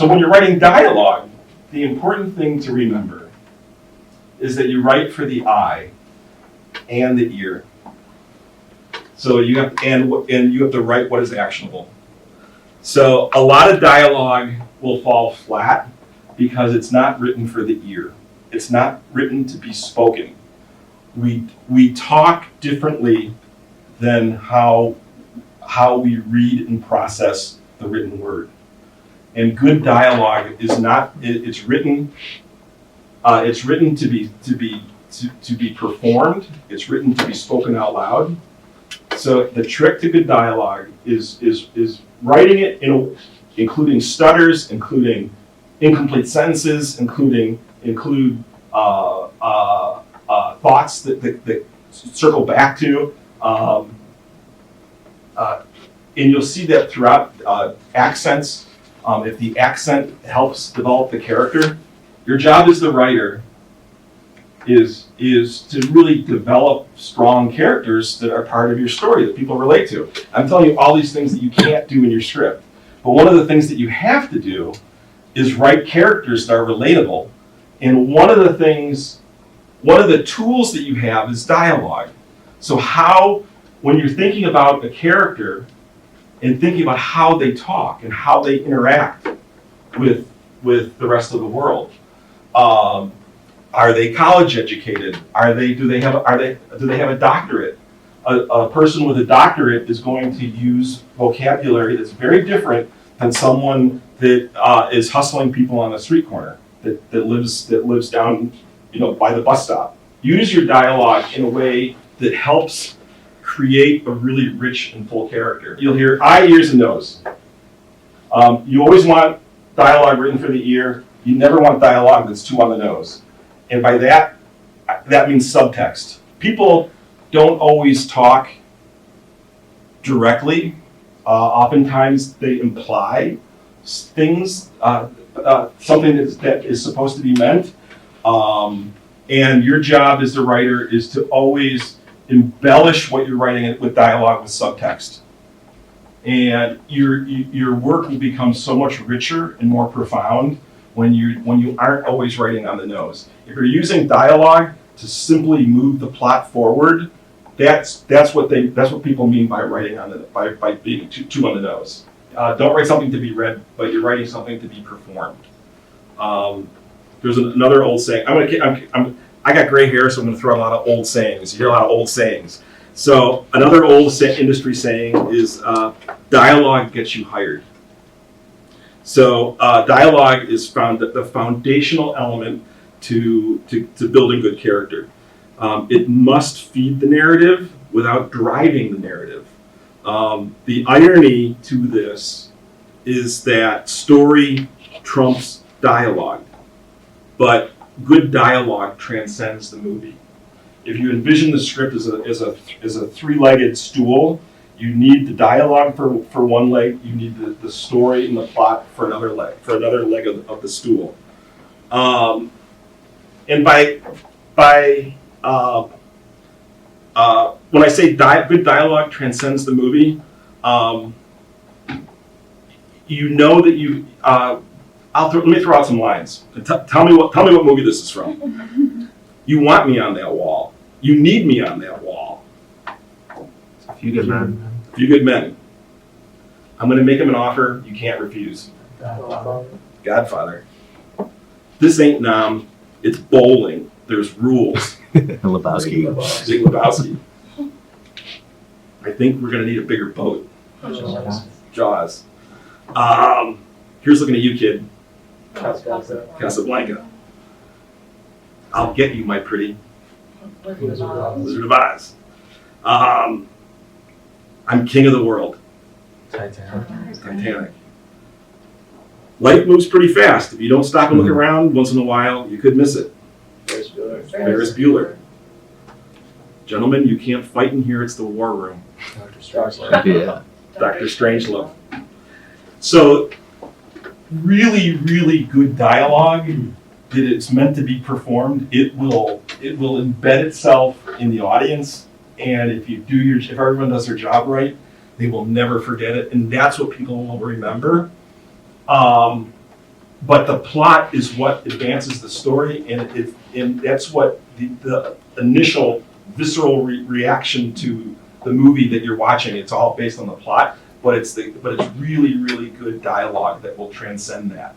So when you're writing dialogue, the important thing to remember is that you write for the eye and the ear. So you have and you have to write what is actionable. So a lot of dialogue will fall flat because it's not written for the ear. It's not written to be spoken. We talk differently than how we read and process the written word. And good dialogue is not. It's written. It's written to be performed. It's written to be spoken out loud. So the trick to good dialogue is writing it including stutters, including incomplete sentences, include thoughts that circle back to, and you'll see that throughout accents. If the accent helps develop the character, your job as the writer is to really develop strong characters that are part of your story that people relate to. I'm telling you all these things that you can't do in your script, but one of the things that you have to do is write characters that are relatable. And one of the tools that you have is dialogue. So when you're thinking about a character and thinking about how they talk and how they interact with the rest of the world, are they college educated? Do they have a doctorate? A person with a doctorate is going to use vocabulary that's very different than someone that is hustling people on the street corner that lives down by the bus stop. Use your dialogue in a way that helps create a really rich and full character. You'll hear eye, ears, and nose. You always want dialogue written for the ear. You never want dialogue that's too on the nose. And by that means subtext. People don't always talk directly. Oftentimes they imply things, something that is supposed to be meant. And your job as the writer is to always embellish what you're writing with dialogue with subtext. And your work will become so much richer and more profound when you aren't always writing on the nose. If you're using dialogue to simply move the plot forward, that's what people mean by writing by being too on the nose. Don't write something to be read, but you're writing something to be performed. There's another old saying. I got gray hair, so I'm going to throw out a lot of old sayings. You hear a lot of old sayings. So another old industry saying is dialogue gets you hired. So dialogue is the foundational element to building good character. It must feed the narrative without driving the narrative. The irony to this is that story trumps dialogue, but good dialogue transcends the movie. If you envision the script as a three-legged stool, you need the dialogue for one leg, you need the story and the plot for another leg of the stool. And when I say good dialogue transcends the movie, you know that you. Let me throw out some lines. Tell me what movie this is from. You want me on that wall. You need me on that wall. A Few Good Men. Few Good Men. I'm going to make him an offer you can't refuse. Godfather. This ain't Nam. It's bowling. There's rules. Lebowski. Big Lebowski. I think we're going to need a bigger boat. Jaws. Here's looking at you, kid. Casablanca. I'll get you, my pretty. Wizard of Oz. I'm king of the world. Titanic. Life moves pretty fast. If you don't stop and look around once in a while, you could miss it. Ferris Bueller. Gentlemen, you can't fight in here. It's the war room. Yeah. Dr. Strangelove. So, really, really good dialogue that it's meant to be performed. It will embed itself in the audience, and if everyone does their job right, they will never forget it, and that's what people will remember. but the plot is what advances the story, and that's what the initial visceral reaction to the movie that you're watching. It's all based on the plot, but it's really, really good dialogue that will transcend that.